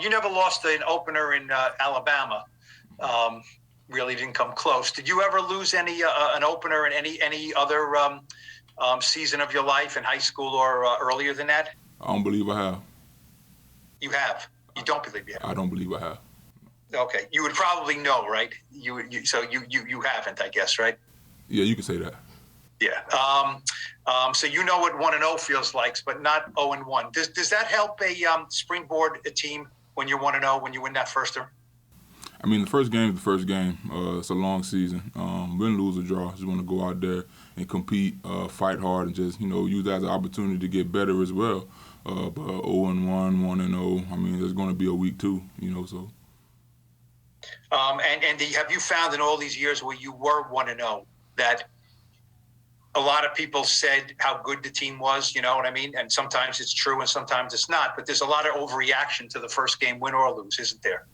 You never lost an opener in Alabama. Really didn't come close. Did you ever lose an opener in any other season of your life in high school or earlier than that? I don't believe I have. You have? You don't believe you have? I don't believe I have. Okay. You would probably know, right? So you haven't, I guess, right? Yeah, you can say that. Yeah. So you know what 1-0 feels like, but not 0-1. Does that help springboard a team when you're 1-0, when you win that first term? I mean, the first game is the first game. It's a long season. Win, lose, or draw. Just want to go out there and compete, fight hard, and just use that as an opportunity to get better as well. But 0-1, 1-0. I mean, there's going to be a week too. So. And have you found in all these years where you were 1-0 that a lot of people said how good the team was, you know what I mean? And sometimes it's true and sometimes it's not. But there's a lot of overreaction to the first game, win or lose, isn't there?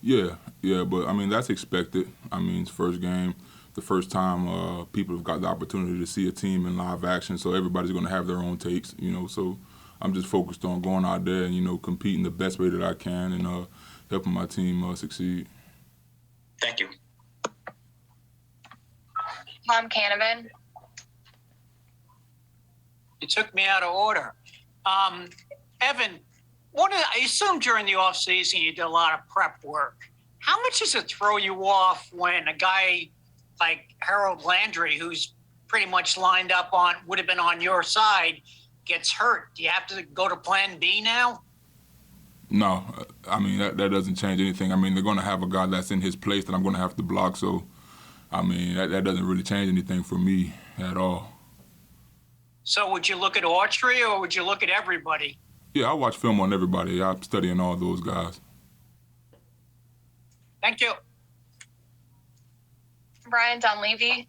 Yeah, but I mean, that's expected. I mean, it's first game, the first time people have got the opportunity to see a team in live action, so everybody's going to have their own takes, so I'm just focused on going out there and, competing the best way that I can and helping my team succeed. Thank you. Tom Canavan. You took me out of order. Evan, I assume during the offseason you did a lot of prep work. How much does it throw you off when a guy like Harold Landry, who's pretty much lined up would have been on your side, gets hurt? Do you have to go to plan B now? No, I mean, that doesn't change anything. I mean, they're going to have a guy that's in his place that I'm going to have to block. So, I mean, that doesn't really change anything for me at all. So would you look at Autry or would you look at everybody? Yeah, I watch film on everybody. I'm studying all those guys. Thank you. Brian Donlevy.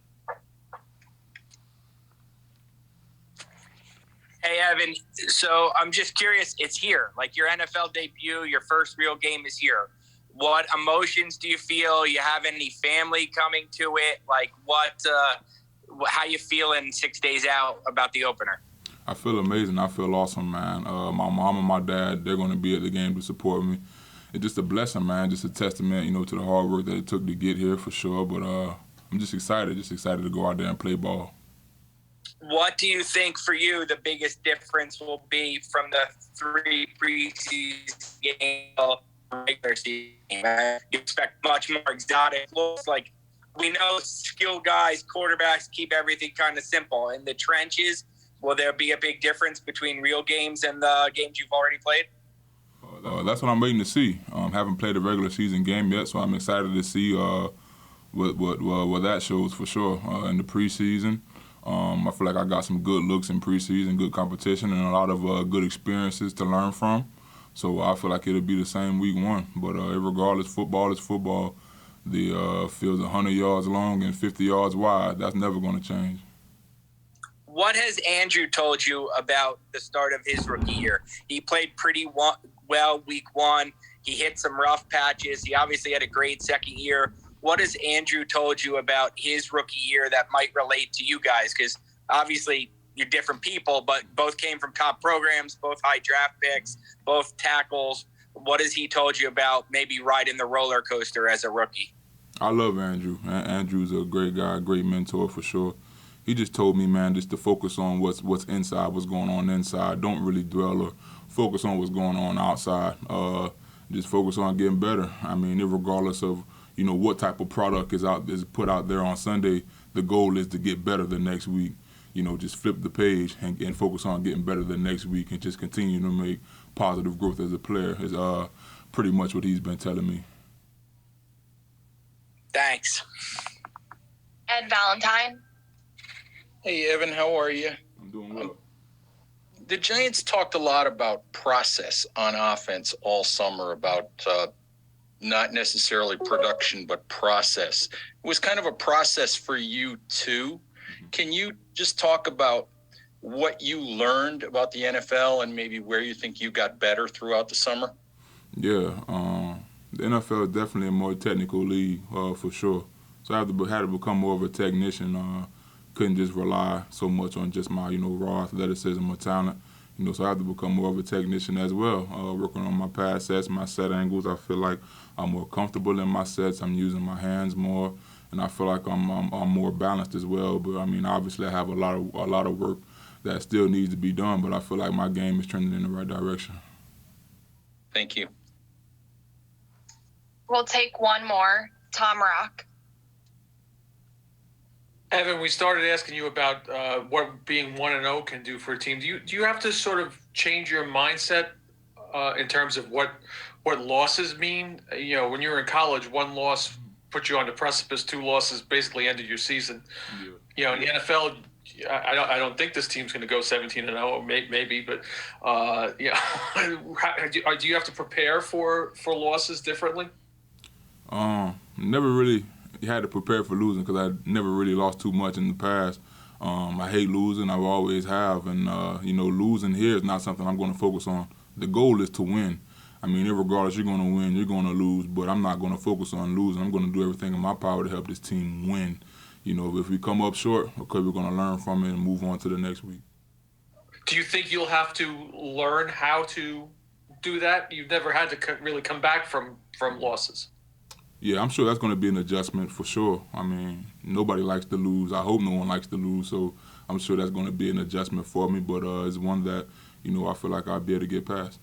Hey, Evan. So I'm just curious. It's here. Like your NFL debut, your first real game is here. What emotions do you feel? You have any family coming to it? Like how you feeling 6 days out about the opener? I feel amazing. I feel awesome, man. My mom and my dad, they're going to be at the game to support me. It's just a blessing, man. Just a testament, to the hard work that it took to get here for sure. But I'm just excited to go out there and play ball. What do you think for you the biggest difference will be from the 3 preseason games to regular season? You expect much more exotic looks. Like we know skilled guys, quarterbacks keep everything kind of simple. In the trenches, will there be a big difference between real games and the games you've already played? That's what I'm waiting to see. Haven't played a regular season game yet, so I'm excited to see what that shows for sure in the preseason. I feel like I got some good looks in preseason, good competition, and a lot of good experiences to learn from. So I feel like it'll be the same week 1. But regardless, football is football. The field's 100 yards long and 50 yards wide. That's never going to change. What has Andrew told you about the start of his rookie year? He played pretty well week 1. He hit some rough patches. He obviously had a great second year. What has Andrew told you about his rookie year that might relate to you guys? Because obviously you're different people, but both came from top programs, both high draft picks, both tackles. What has he told you about maybe riding the roller coaster as a rookie? I love Andrew. Andrew's a great guy, a great mentor for sure. He just told me, man, just to focus on what's inside, what's going on inside. Don't really dwell or focus on what's going on outside. Just focus on getting better. I mean, regardless of what type of product is put out there on Sunday, the goal is to get better the next week. Just flip the page and focus on getting better the next week and just continue to make positive growth as a player is pretty much what he's been telling me. Thanks. Ed Valentine. Hey, Evan, how are you? I'm doing well. The Giants talked a lot about process on offense all summer, about not necessarily production, but process. It was kind of a process for you, too. Can you just talk about what you learned about the NFL and maybe where you think you got better throughout the summer? Yeah, the NFL is definitely a more technical league, for sure. So I had to become more of a technician. Couldn't just rely so much on just my, raw athleticism or talent. So I have to become more of a technician as well, working on my pass sets, my set angles. I feel like I'm more comfortable in my sets. I'm using my hands more, and I feel like I'm more balanced as well. But I mean, obviously, I have a lot of work that still needs to be done. But I feel like my game is trending in the right direction. Thank you. We'll take one more. Tom Rock. Evan, we started asking you about what being 1-0 can do for a team. Do you have to sort of change your mindset in terms of what losses mean? When you were in college, one loss put you on the precipice. 2 losses basically ended your season. In the NFL, I don't think this team's going to go 17-0, maybe, but do you have to prepare for losses differently? Never really had to prepare for losing because I never really lost too much in the past. I hate losing. I always have. And, losing here is not something I'm going to focus on. The goal is to win. I mean, regardless, you're going to win, you're going to lose, but I'm not going to focus on losing. I'm going to do everything in my power to help this team win. If we come up short, okay, we're going to learn from it and move on to the next week. Do you think you'll have to learn how to do that? You've never had to really come back from losses. Yeah, I'm sure that's going to be an adjustment for sure. I mean, nobody likes to lose. I hope no one likes to lose, so I'm sure that's going to be an adjustment for me, but it's one that, I feel like I'll be able to get past.